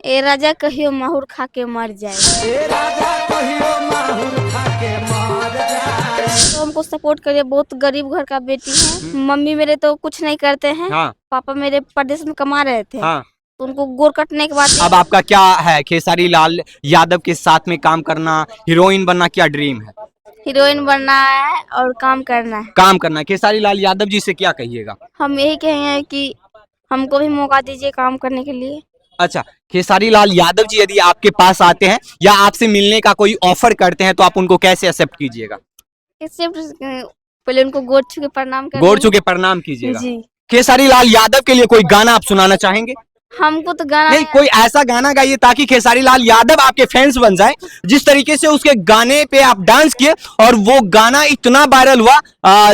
ए राजा कहियो माहुर खा के मर जाए। ए राजा कहियो माहुर खा के मर जाए। तो हमको सपोर्ट करिए, बहुत गरीब घर का बेटी है। मम्मी मेरे तो कुछ नहीं करते हैं। हाँ पापा मेरे परदेश में कमा रहे थे। हाँ। तो उनको गोर कटने के बाद अब आपका क्या है, खेसारी लाल यादव के साथ में काम करना, हीरोइन बनना, क्या ड्रीम है? हीरोइन बनना है और काम करना है। काम करना है। खेसारी लाल यादव जी से क्या कहिएगा? हम यही कहेंगे कि हमको भी मौका दीजिए काम करने के लिए। अच्छा, खेसारी लाल यादव जी यदि आपके पास आते हैं या आपसे मिलने का कोई ऑफर करते हैं तो आप उनको कैसे एक्सेप्ट कीजिएगा? इससे पहले उनको गोर छू के प्रणाम कर गोर छू के प्रणाम कीजिएगा। जी। खेसारी लाल यादव के लिए कोई गाना आप सुनाना चाहेंगे? हमको तो गाना नहीं, कोई ऐसा गाना गाइए ताकि खेसारी लाल यादव आपके फैंस बन जाए। जिस तरीके से उसके गाने पे आप डांस किए और वो गाना इतना वायरल हुआ,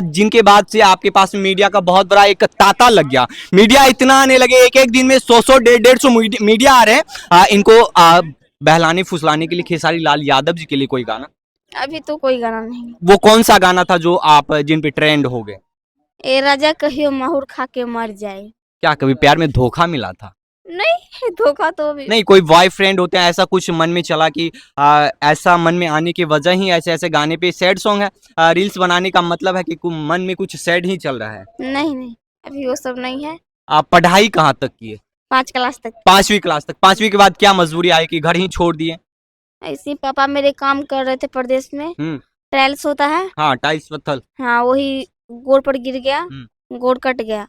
जिनके बाद से आपके पास मीडिया का बहुत बड़ा एक तांता लग गया। मीडिया इतना आने लगे, एक एक दिन में 100 150 मीडिया आ रहे हैं इनको बहलाने फुसलाने के लिए। खेसारी लाल यादव जी के लिए कोई गाना? अभी तो कोई गाना नहीं। वो कौन सा गाना था जो आप जिन पे ट्रेंड हो गए? ए राजा कहियो माहुर खा के मर जाए। क्या कभी प्यार में धोखा मिला था? नहीं, धोखा तो अभी नहीं, कोई बॉयफ्रेंड होते हैं, ऐसा कुछ मन में चला कि ऐसा मन में आने की वजह ही ऐसे ऐसे गाने पे सैड सॉन्ग है, रील्स बनाने का मतलब है कि मन में कुछ सैड ही चल रहा है? नहीं, अभी वो सब नहीं है। आप पढ़ाई कहाँ तक किए? 5 क्लास तक। 5वीं क्लास तक। 5वीं के बाद क्या मजबूरी आई कि घर ही छोड़ दिए? ऐसे पापा मेरे काम कर रहे थे प्रदेश में। ट्रायल्स होता है। हाँ, टाइल्स पत्थर। हाँ, वही गोड़ पर गिर गया, गोड़ कट गया।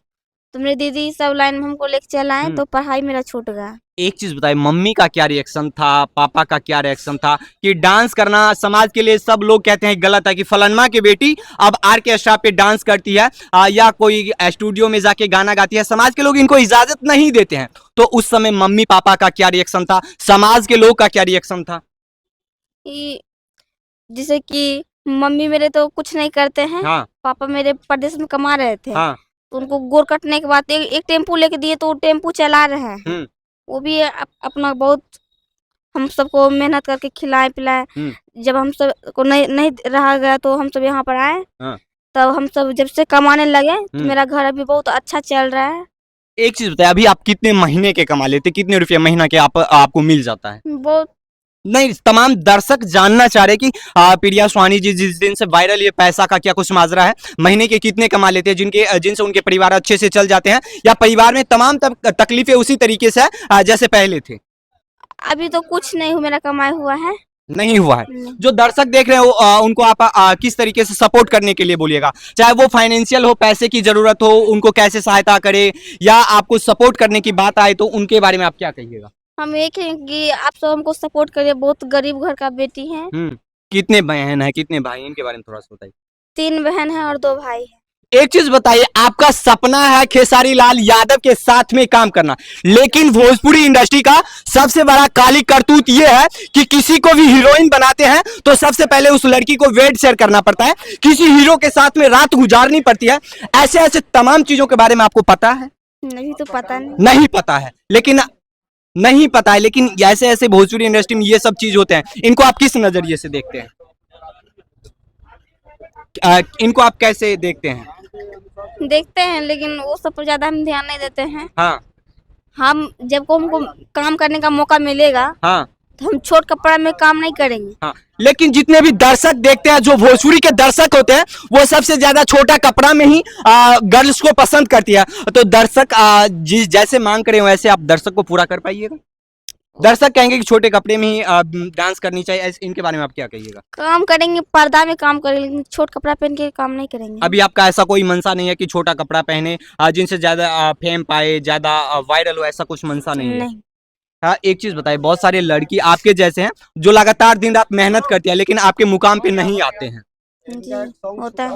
तो मेरी दीदी सब लाइन में हमको लेके चल आए, तो पढ़ाई मेरा छूट गया। एक चीज बताइए, मम्मी का क्या रिएक्शन था, पापा का क्या रिएक्शन था कि डांस करना समाज के लिए सब लोग कहते हैं गलत है कि फलानमा की बेटी अब आर्केस्ट्रा पे डांस करती है या कोई स्टूडियो में जाके गाना गाती है, समाज के लोग इनको इजाजत नहीं देते हैं। तो उस समय मम्मी पापा का क्या रिएक्शन था, समाज के लोग का क्या रिएक्शन था? जैसे कि मम्मी मेरे तो कुछ नहीं करते हैं। हाँ। पापा मेरे प्रदेश में कमा रहे थे। हाँ। तो उनको गोर कटने के बाद एक टेम्पू लेके दिए, तो टेम्पू चला रहे हैं। वो भी अपना बहुत हम सबको मेहनत करके खिलाए पिलाए। जब हम सब को नहीं रहा गया तो हम सब यहाँ पर आए। तब हम सब जब से कमाने लगे तो मेरा घर अभी बहुत अच्छा चल रहा है। एक चीज बताइए, अभी आप कितने महीने के कमा लेते, कितने रुपये महीना के आपको मिल जाता है? बहुत नहीं, तमाम दर्शक जानना चाह रहे कि प्रिया सुहानी जी जिस दिन से वायरल ये पैसा का क्या कुछ माजरा है, महीने के कितने कमा लेते हैं जिनसे उनके परिवार अच्छे से चल जाते हैं, या परिवार में तमाम तकलीफें उसी तरीके से जैसे पहले थे? अभी तो कुछ नहीं मेरा कमाया हुआ है। नहीं हुआ है। जो दर्शक देख रहे हो उनको आप किस तरीके से सपोर्ट करने के लिए बोलिएगा? चाहे वो फाइनेंशियल हो, पैसे की जरूरत हो, उनको कैसे सहायता करे, या आपको सपोर्ट करने की बात आए तो उनके बारे में आप क्या कहिएगा? हम एक है कि आप सब हमको सपोर्ट करिए, बहुत गरीब घर का बेटी है। कितने बहन है, कितने भाई, इनके बारे में थोड़ा सा बताइए। 3 बहन है और 2 भाई है। एक चीज बताइए, आपका सपना है खेसारी लाल यादव के साथ में काम करना, लेकिन भोजपुरी इंडस्ट्री का सबसे बड़ा काली करतूत यह है कि किसी को भी हीरोइन बनाते हैं तो सबसे पहले उस लड़की को वेट शेयर करना पड़ता है, किसी हीरो के साथ में रात गुजारनी पड़ती है। ऐसे ऐसे तमाम चीजों के बारे में आपको पता है? नहीं, तो पता नहीं। नहीं पता है, लेकिन ऐसे ऐसे भोजपुरी इंडस्ट्री में ये सब चीज होते हैं। इनको आप किस नजरिए से देखते हैं? इनको आप कैसे देखते हैं? देखते हैं, लेकिन वो सब पर ज्यादा हम ध्यान नहीं देते हैं। हाँ। हम जब को हमको काम करने का मौका मिलेगा, हाँ। तो हम छोट कपड़ा में काम नहीं करेंगे। हाँ, लेकिन जितने भी दर्शक देखते हैं, जो भोजपुरी के दर्शक होते हैं, वो सबसे ज्यादा छोटा कपड़ा में ही गर्ल्स को पसंद करती है। तो दर्शक जैसे मांग करे वैसे आप दर्शक को पूरा कर पाइएगा? दर्शक कहेंगे कि छोटे कपड़े में ही डांस करनी चाहिए, इनके बारे में आप क्या कहिएगा? काम करेंगे, पर्दा में काम करेंगे, लेकिन छोट कपड़ा पहन के काम नहीं करेंगे। अभी आपका ऐसा कोई मनसा नहीं है कि छोटा कपड़ा पहने, जिनसे ज्यादा फेम पाए, ज्यादा वायरल हो, ऐसा कुछ मनसा नहीं है? हाँ, एक चीज बताइए, बहुत सारे लड़की आपके जैसे हैं जो लगातार दिन रात मेहनत करती है लेकिन आपके मुकाम पे नहीं आते हैं। जी, होता है।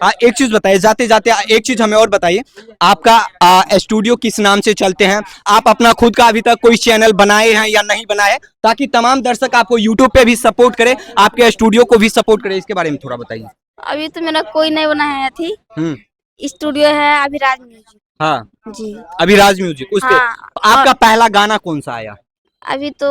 हाँ, एक चीज बताइए, जाते जाते एक चीज हमें और बताइए, आपका स्टूडियो किस नाम से चलते हैं? आप अपना खुद का अभी तक कोई चैनल बनाए हैं या नहीं बनाए, ताकि तमाम दर्शक आपको यूट्यूब पे भी सपोर्ट करे, आपके स्टूडियो को भी सपोर्ट करे, इसके बारे में थोड़ा बताइए। अभी तो मेरा कोई नहीं बना है थी। स्टूडियो है अभिराज म्यूजिक। हाँ जी, अभिराज म्यूजिक। उसके आपका पहला गाना कौन सा आया? अभी तो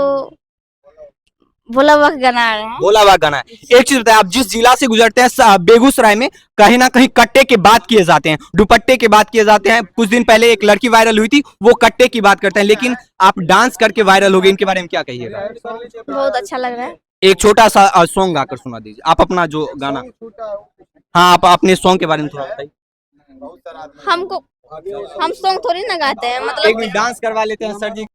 भोला बाबा का गाना आ रहा है। भोला बाबा गाना है। एक चीज बताए, आप जिस जिला से गुजरते हैं बेगूसराय में कहीं ना कहीं कट्टे के बात किए जाते हैं, दुपट्टे के बात किए जाते हैं। कुछ दिन पहले एक लड़की वायरल हुई थी, वो कट्टे की बात करते हैं, लेकिन आप डांस करके वायरल हो गए, इनके बारे में क्या कहिएगा? बहुत अच्छा लग रहा है। एक छोटा सा सॉन्ग गाकर सुना दीजिए आप, अपना जो गाना। हाँ, आप अपने सॉन्ग के बारे में थोड़ा बताइए। हम सॉन्ग थोड़ी ना गाते हैं, एक मतलब मिनट डांस करवा लेते हैं सर जी।